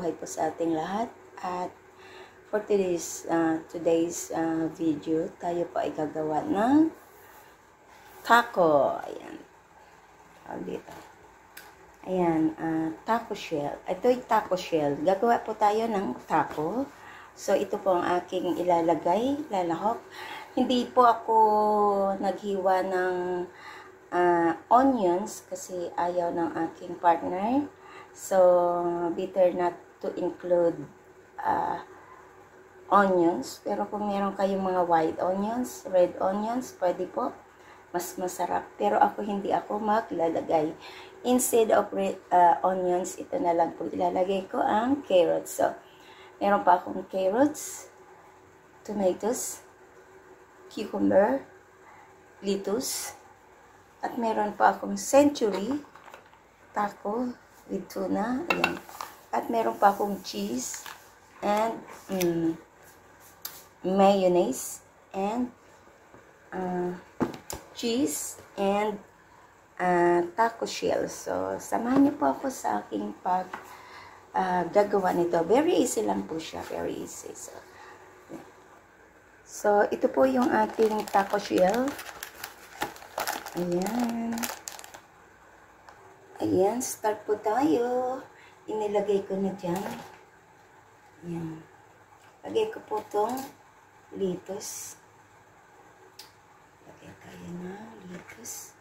buhay po sa ating lahat. At for today's video, tayo po ay gagawa ng taco. Ayan. Dito. Ayan, taco shell. Ito yung taco shell. Gagawa po tayo ng taco. So, ito po ang aking lalahok. Hindi po ako naghiwa ng onions kasi ayaw ng aking partner. So, better not to include onions. Pero kung meron kayong mga white onions, red onions, pwede po. Mas masarap. Pero hindi ako maglalagay. Instead of onions, ito na lang po ilalagay ko ang carrots. So, meron pa akong carrots, tomatoes, cucumber, lettuce, at meron pa akong century, taco, with tuna, ayan. At meron pa akong cheese, and mayonnaise, and cheese, and taco shell. So, samahan niyo po ako sa aking gagawa nito. Very easy lang po siya, very easy. So, ito po yung ating taco shell. Ayan. Ayan, start po tayo. Inilagay ko na dyan. Ayan. Lagay ko po itong lettuce. Lagay tayo na lettuce.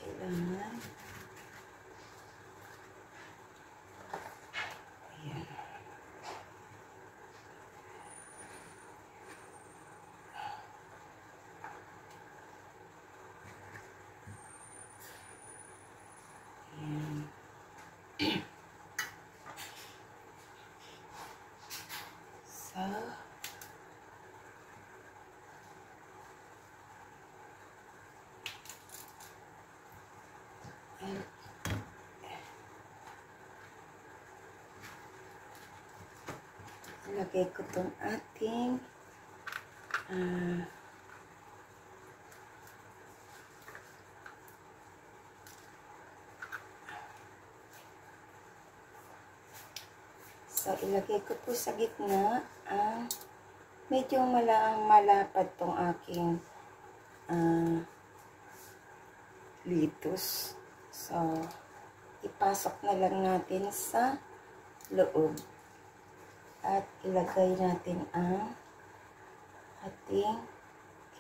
Kailangan. Lagay ko itong ating so, ilagay ko po sa gitna medyo malapad tong aking lettuce. So, ipasok na lang natin sa loob. At ilagay natin ang ating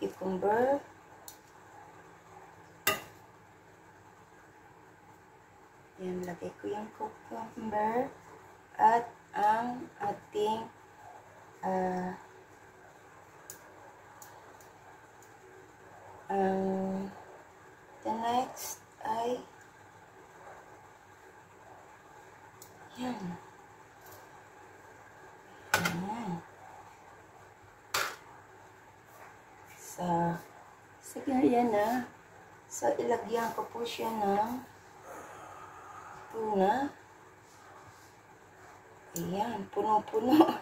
cucumber. Yan, lagay ko yung cucumber. At ang ating the next ay yan. Sige, yan na. So, ilagyan ko po siya ng tuna. Ayan, puno-puno.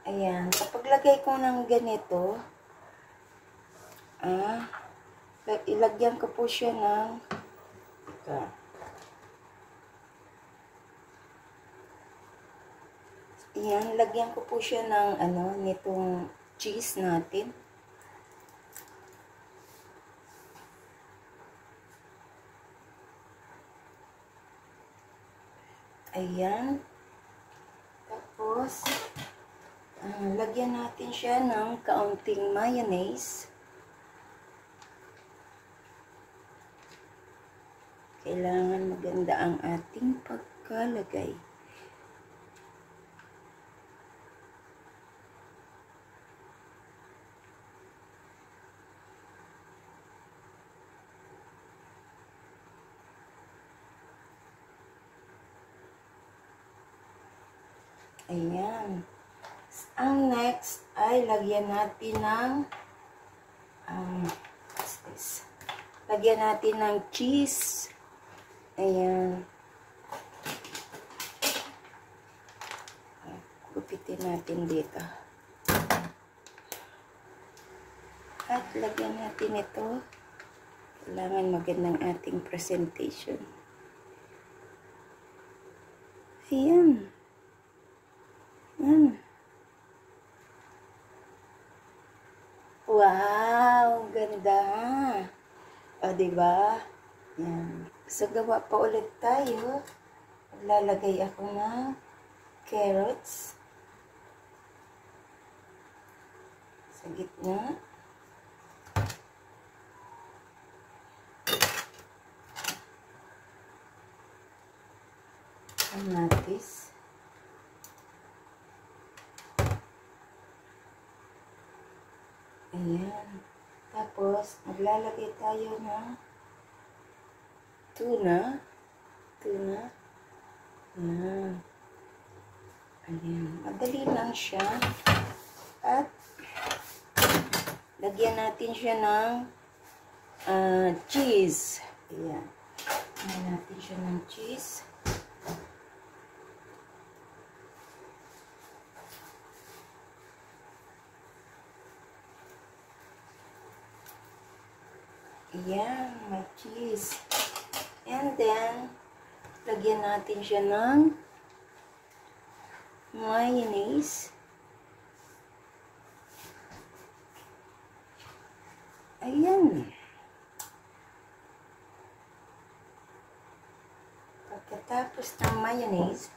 Ayan, kapag lagay ko ng ganito, ilagyan ko po siya ng ayan, lagyan ko po siya ng nitong cheese natin. Ayan. Tapos, lagyan natin siya ng kaunting mayonnaise. Kailangan maganda ang ating pagkalagay. Ayan. Ang next ay lagyan natin ng lagyan natin ng cheese. Ayan. Gupitin natin dito. At lagyan natin ito. Kailangan magandang ating presentation. Ayan. Ayan. Wow, ganda. O, diba? Yan. So, gawa pa ulit tayo. Maglalagay ako ng carrots sa gitna. Kamatis. Ayan. Tapos, maglalagay tayo ng tuna. Ayan. Ayan. Madali lang siya. At, lagyan natin siya ng cheese. Ayan. Lagyan natin siya ng cheese. Ayan, may cheese. And then, lagyan natin siya ng mayonnaise. Ayan. Pagkatapos ng mayonnaise,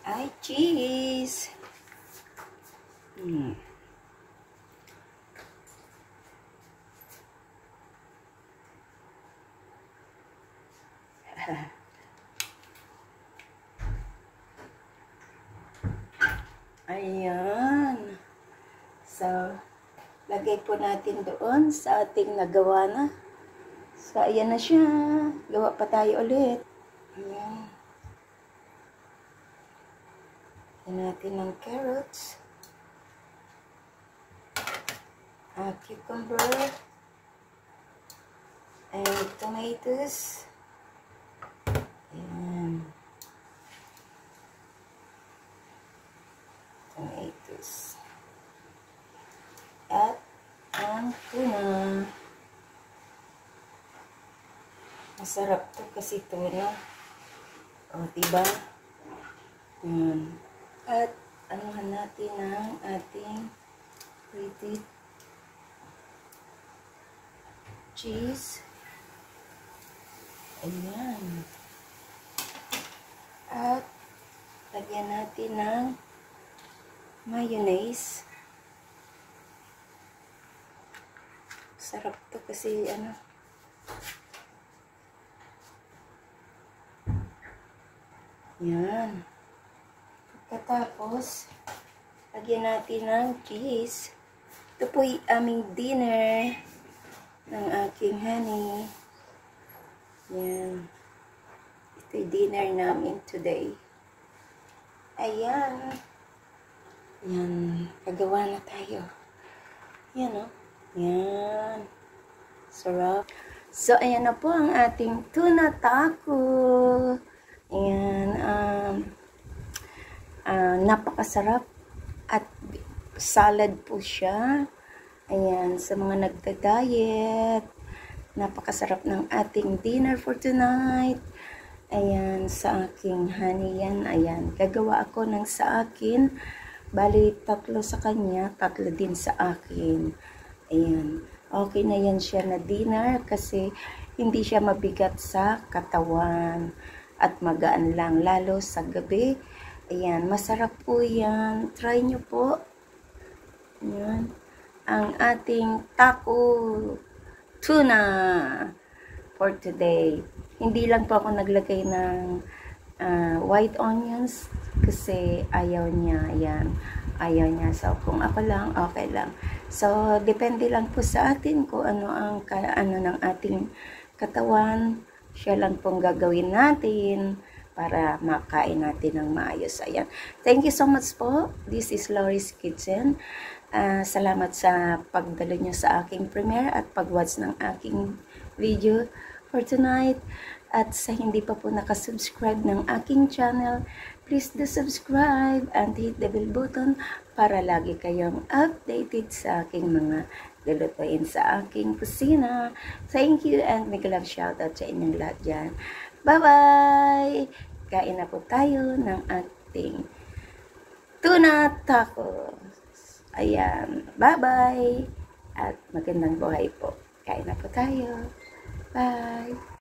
ay cheese. Ayan. So, lagay po natin doon sa ating nagawa na. So, ayan na siya. Gawa pa tayo ulit. Ayan. Lagyan natin ng carrots. Cucumber. And tomatoes. Ayan. Tomatoes. At ang tuna. Masarap to kasi tuna. O, diba? Ayan. At anuhan natin ang ating grated cheese. Ayan. At lagyan natin ng mayonnaise. Sarap to kasi ano. Yan. Pagkatapos, lagyan natin ng cheese. Ito po yung aming dinner ng aking honey. Yan. Ito yung dinner namin today. Ayan. Yan. Pagawa na tayo. Yan o. Yan. Sarap. So, ayan na po ang ating tuna taco. Ayan. Napakasarap. At salad po siya. Ayan. Sa mga nagda-diet. Napakasarap ng ating dinner for tonight. Ayan, sa aking honey yan. Ayan, gagawa ako ng sa akin. Bali, 3 sa kanya, 3 din sa akin. Ayan, okay na yan siya na dinner kasi hindi siya mabigat sa katawan. At magaan lang, lalo sa gabi. Ayan, masarap po yan. Try nyo po. Ayan, ang ating taco tuna for today. Hindi lang po ako naglagay ng white onions kasi ayaw niya. Ayan. Ayaw niya. So, kung ako lang, okay lang. So, depende lang po sa atin kung ano ang ano ng ating katawan. Siya lang pong gagawin natin para makain natin ng maayos. Ayan. Thank you so much po. This is Lori's Kitchen. Salamat sa pagdalo nyo sa aking premiere at pag-watch ng aking video for tonight. At sa hindi pa po nakasubscribe ng aking channel, please do subscribe and hit the bell button para lagi kayong updated sa aking mga lulutuin sa aking kusina. Thank you and big love shoutout sa inyong lahat dyan. Bye-bye! Kain na po tayo ng ating tuna tacos. Ayan. Bye-bye! At magandang buhay po. Kain na po tayo. Bye!